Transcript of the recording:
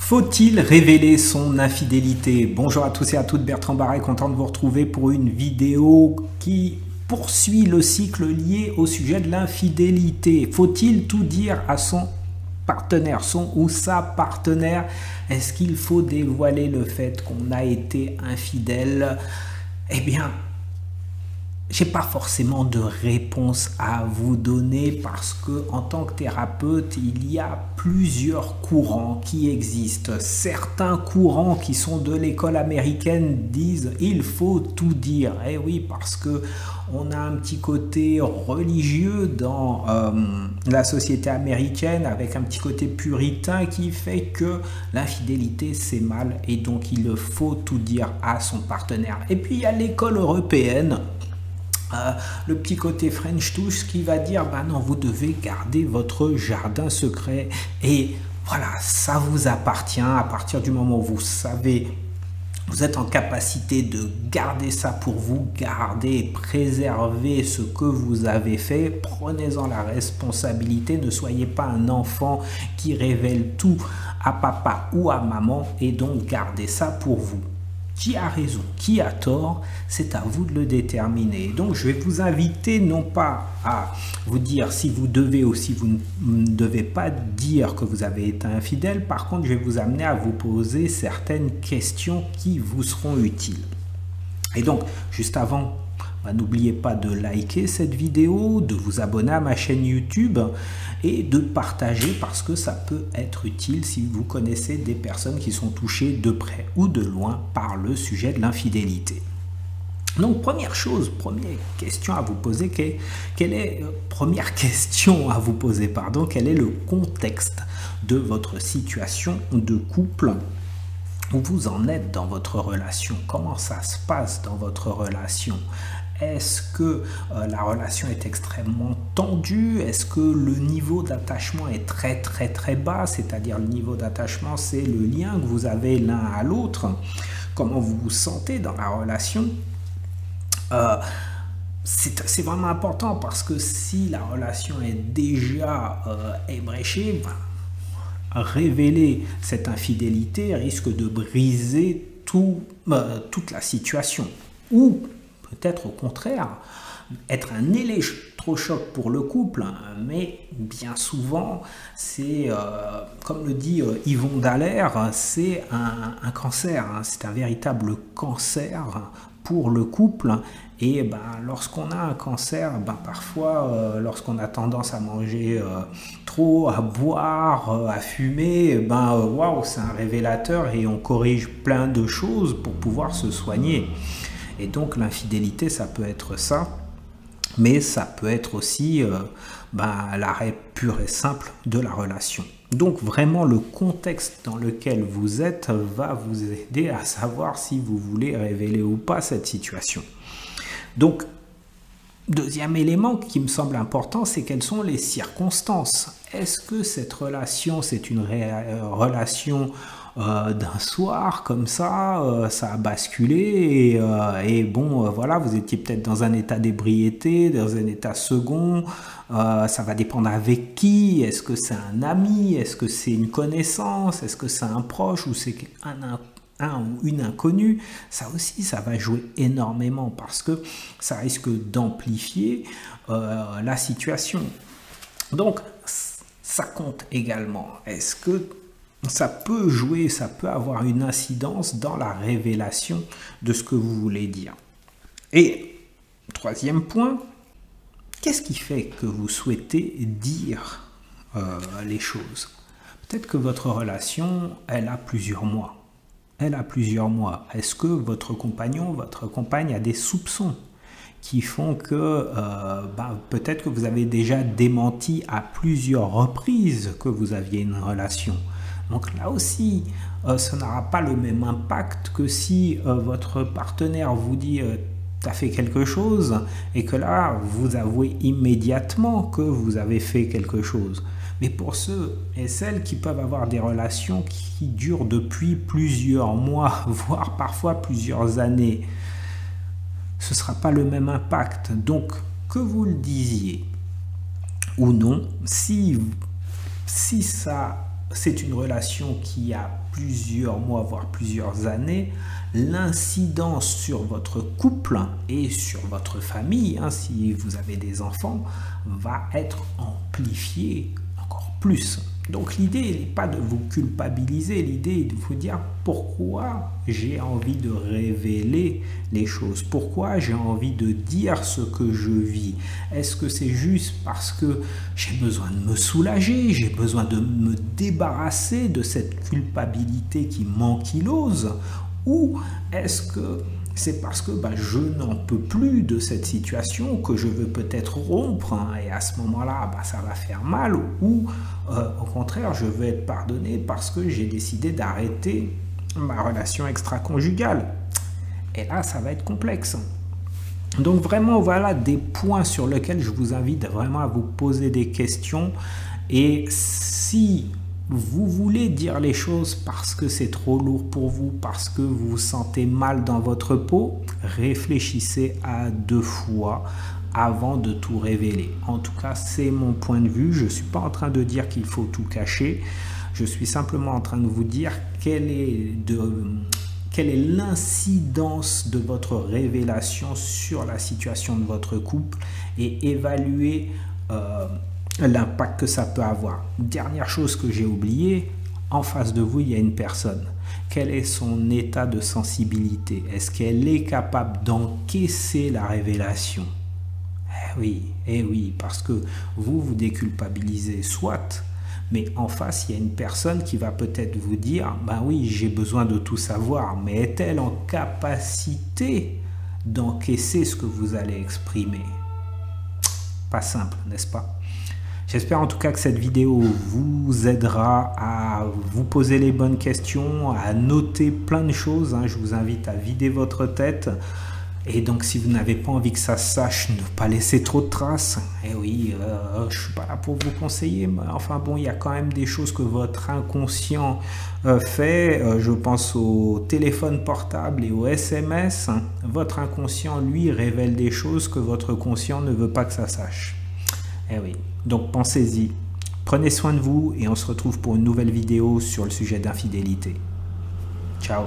Faut-il révéler son infidélité? Bonjour à tous et à toutes, Bertrand Barret, content de vous retrouver pour une vidéo qui poursuit le cycle lié au sujet de l'infidélité. Faut-il tout dire à son partenaire, son ou sa partenaire? Est-ce qu'il faut dévoiler le fait qu'on a été infidèle? Eh bien, j'ai pas forcément de réponse à vous donner parce que en tant que thérapeute, il y a plusieurs courants qui existent. Certains courants qui sont de l'école américaine disent il faut tout dire. Eh oui, parce que on a un petit côté religieux dans la société américaine avec un petit côté puritain qui fait que l'infidélité c'est mal et donc il faut tout dire à son partenaire. Et puis il y a l'école européenne. Le petit côté French touch qui va dire bah non, vous devez garder votre jardin secret et voilà, ça vous appartient à partir du moment où vous savez, vous êtes en capacité de garder ça pour vous, garder, préserver ce que vous avez fait, prenez-en la responsabilité, ne soyez pas un enfant qui révèle tout à papa ou à maman et donc gardez ça pour vous. Qui a raison, qui a tort, c'est à vous de le déterminer. Donc je vais vous inviter non pas à vous dire si vous devez ou si vous ne devez pas dire que vous avez été infidèle. Par contre, je vais vous amener à vous poser certaines questions qui vous seront utiles. Et donc, juste avant, n'oubliez pas de liker cette vidéo, de vous abonner à ma chaîne YouTube et de partager parce que ça peut être utile si vous connaissez des personnes qui sont touchées de près ou de loin par le sujet de l'infidélité. Donc première chose, première question à vous poser, quel est le contexte de votre situation de couple? Où vous en êtes dans votre relation? Comment ça se passe dans votre relation? Est-ce que la relation est extrêmement tendue? Est-ce que le niveau d'attachement est très bas? C'est-à-dire le niveau d'attachement, c'est le lien que vous avez l'un à l'autre. Comment vous vous sentez dans la relation? C'est vraiment important parce que si la relation est déjà ébréchée, révéler cette infidélité risque de briser toute la situation. Ou peut-être au contraire, être un électrochoc pour le couple, mais bien souvent, c'est, comme le dit Yvon Dallaire, c'est un cancer, c'est un véritable cancer pour le couple. Et lorsqu'on a un cancer, parfois, lorsqu'on a tendance à manger trop, à boire, à fumer, waouh, c'est un révélateur et on corrige plein de choses pour pouvoir se soigner. Et donc l'infidélité, ça peut être ça, mais ça peut être aussi l'arrêt pur et simple de la relation. Donc vraiment le contexte dans lequel vous êtes va vous aider à savoir si vous voulez révéler ou pas cette situation. Donc, deuxième élément qui me semble important, c'est quelles sont les circonstances. Est-ce que cette relation, c'est une relation d'un soir comme ça, ça a basculé et bon, voilà, vous étiez peut-être dans un état d'ébriété, dans un état second, ça va dépendre avec qui, est-ce que c'est un ami, est-ce que c'est une connaissance, est-ce que c'est un proche ou c'est un ou une inconnue, ça aussi, ça va jouer énormément parce que ça risque d'amplifier la situation. Donc, ça compte également. Est-ce que ça peut jouer, ça peut avoir une incidence dans la révélation de ce que vous voulez dire? Et troisième point, qu'est-ce qui fait que vous souhaitez dire les choses? Peut-être que votre relation, elle a plusieurs mois. Est-ce que votre compagnon, votre compagne a des soupçons qui font que peut-être que vous avez déjà démenti à plusieurs reprises que vous aviez une relation? Donc là aussi, ça n'aura pas le même impact que si votre partenaire vous dit tu as fait quelque chose et que là, vous avouez immédiatement que vous avez fait quelque chose. Mais pour ceux et celles qui peuvent avoir des relations qui durent depuis plusieurs mois, voire parfois plusieurs années, ce ne sera pas le même impact. Donc, que vous le disiez ou non, si ça c'est une relation qui a plusieurs mois, voire plusieurs années, l'incidence sur votre couple et sur votre famille, si vous avez des enfants, va être amplifiée encore plus. Donc l'idée n'est pas de vous culpabiliser, l'idée est de vous dire pourquoi j'ai envie de révéler les choses, pourquoi j'ai envie de dire ce que je vis. Est-ce que c'est juste parce que j'ai besoin de me soulager, j'ai besoin de me débarrasser de cette culpabilité qui m'ankylose, ou est-ce que c'est parce que je n'en peux plus de cette situation, que je veux peut-être rompre, et à ce moment-là, ça va faire mal, ou au contraire, je veux être pardonné parce que j'ai décidé d'arrêter ma relation extra-conjugale. Et là, ça va être complexe. Donc vraiment, voilà des points sur lesquels je vous invite vraiment à vous poser des questions. Et si vous voulez dire les choses parce que c'est trop lourd pour vous, parce que vous vous sentez mal dans votre peau, réfléchissez à 2 fois avant de tout révéler. En tout cas, c'est mon point de vue. Je ne suis pas en train de dire qu'il faut tout cacher. Je suis simplement en train de vous dire quelle est l'incidence de votre révélation sur la situation de votre couple et évaluer l'impact que ça peut avoir. Dernière chose que j'ai oubliée, en face de vous, il y a une personne. Quel est son état de sensibilité? Est-ce qu'elle est capable d'encaisser la révélation? Eh oui, parce que vous déculpabilisez, soit, mais en face, il y a une personne qui va peut-être vous dire, oui, j'ai besoin de tout savoir, mais est-elle en capacité d'encaisser ce que vous allez exprimer? Pas simple, n'est-ce pas? J'espère en tout cas que cette vidéo vous aidera à vous poser les bonnes questions, à noter plein de choses. Je vous invite à vider votre tête. Et donc, si vous n'avez pas envie que ça se sache, ne pas laisser trop de traces. Eh oui, je ne suis pas là pour vous conseiller, mais enfin bon, il y a quand même des choses que votre inconscient fait. Je pense au téléphone portable et aux SMS. Votre inconscient, lui, révèle des choses que votre conscient ne veut pas que ça sache. Eh oui, donc pensez-y. Prenez soin de vous et on se retrouve pour une nouvelle vidéo sur le sujet d'infidélité. Ciao.